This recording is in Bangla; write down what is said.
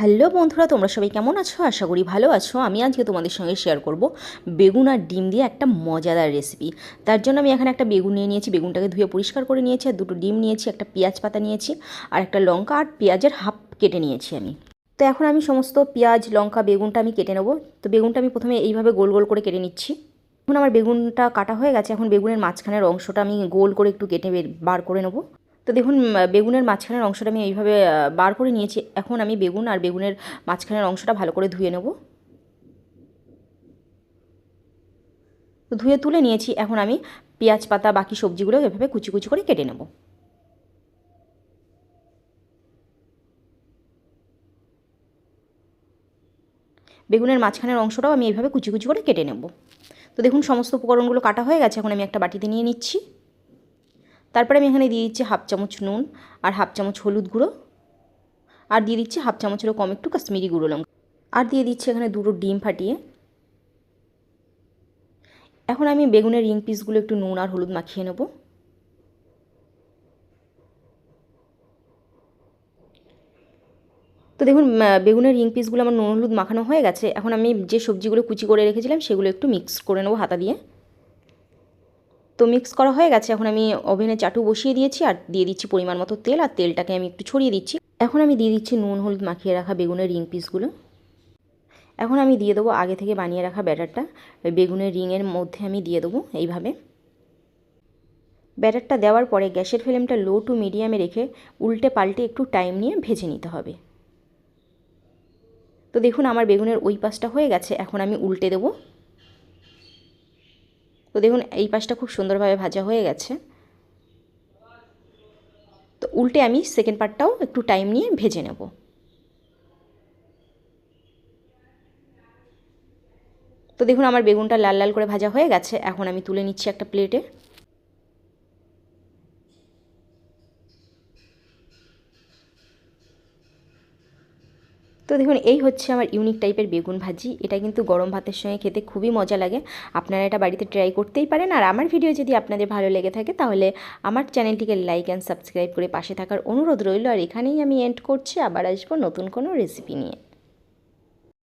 হ্যালো বন্ধুরা, তোমরা সবাই কেমন আছো? আশা করি ভালো আছো। আমি আজকে তোমাদের সঙ্গে শেয়ার করব বেগুন আর ডিম দিয়ে একটা মজাদার রেসিপি। তার জন্য আমি এখানে একটা বেগুন নিয়ে নিয়েছি, বেগুনটাকে ধুয়ে পরিষ্কার করে নিয়েছি, আর দুটো ডিম নিয়েছি, একটা পেঁয়াজ পাতা নিয়েছি, আর একটা লঙ্কা আর পেঁয়াজের হাফ কেটে নিয়েছি আমি। তো এখন আমি সমস্ত পেঁয়াজ, লঙ্কা, বেগুনটা আমি কেটে নেবো। তো বেগুনটা আমি প্রথমে এইভাবে গোল গোল করে কেটে নিচ্ছি। এখন আমার বেগুনটা কাটা হয়ে গেছে। এখন বেগুনের মাঝখানের অংশটা আমি গোল করে একটু কেটে বার করে নেবো। তো দেখুন, বেগুনের মাঝখানের অংশটা আমি এইভাবে বার করে নিয়েছি। এখন আমি বেগুন আর বেগুনের মাঝখানের অংশটা ভালো করে ধুয়ে নেব। তো ধুয়ে তুলে নিয়েছি। এখন আমি পেঁয়াজ পাতা বাকি সবজিগুলো এভাবে কুচি কুচি করে কেটে নেব। বেগুনের মাঝখানের অংশটাও আমি এইভাবে কুচি কুচি করে কেটে নেব। তো দেখুন, সমস্ত উপকরণগুলো কাটা হয়ে গেছে। এখন আমি একটা বাটিতে নিয়ে নিচ্ছি। তারপরে আমি এখানে দিয়ে দিচ্ছি হাফ চামচ নুন, আর হাফ চামচ হলুদ গুঁড়ো, আর দিয়ে দিচ্ছি হাফ চামচেরও কম একটু কাশ্মীরি গুঁড়ো লঙ্কা, আর দিয়ে দিচ্ছি এখানে দুটো ডিম ফাটিয়ে। এখন আমি বেগুনের রিং পিসগুলো একটু নুন আর হলুদ মাখিয়ে নেব। তো দেখুন, বেগুনের রিং পিসগুলো আমার নুন হলুদ মাখানো হয়ে গেছে। এখন আমি যে সবজিগুলো কুচি করে রেখেছিলাম সেগুলো একটু মিক্স করে নেবো হাতা দিয়ে। তো মিক্স করা হয়ে গেছে। এখন আমি ওভেনে চাটু বসিয়ে দিয়েছি, আর দিয়ে দিচ্ছি পরিমাণ মতো তেল, আর তেলটাকে আমি একটু ছড়িয়ে দিচ্ছি। এখন আমি দিয়ে দিচ্ছি নুন হলুদ মাখিয়ে রাখা বেগুনের রিং পিসগুলো। এখন আমি দিয়ে দেবো আগে থেকে বানিয়ে রাখা ব্যাটারটা। বেগুনের রিংয়ের মধ্যে আমি দিয়ে দেবো এইভাবে। ব্যাটারটা দেওয়ার পরে গ্যাসের ফ্লেমটা লো টু মিডিয়ামে রেখে উল্টে পাল্টে একটু টাইম নিয়ে ভেজে নিতে হবে। তো দেখুন, আমার বেগুনের ওই পাশটা হয়ে গেছে। এখন আমি উল্টে দেবো। তো দেখুন, এই পাশটা খুব সুন্দরভাবে ভাজা হয়ে গেছে। তো উল্টে আমি সেকেন্ড পার্টটাও একটু টাইম নিয়ে ভেজে নেব। তো দেখুন, আমার বেগুনটা লাল লাল করে ভাজা হয়ে গেছে। এখন আমি তুলে নিচ্ছি একটা প্লেটে। তো দেখুন, এই হচ্ছে আমার ইউনিক টাইপের বেগুন ভাজি। এটা কিন্তু গরম ভাতের সঙ্গে খেতে খুবই মজা লাগে। আপনারা এটা বাড়িতে ট্রাই করতেই পারেন। আর আমার ভিডিও যদি আপনাদের ভালো লেগে থাকে তাহলে আমার চ্যানেলটিকে লাইক অ্যান্ড সাবস্ক্রাইব করে পাশে থাকার অনুরোধ রইল। আর এখানেই আমি এন্ড করছি। আবার আসবো নতুন কোনো রেসিপি নিয়ে।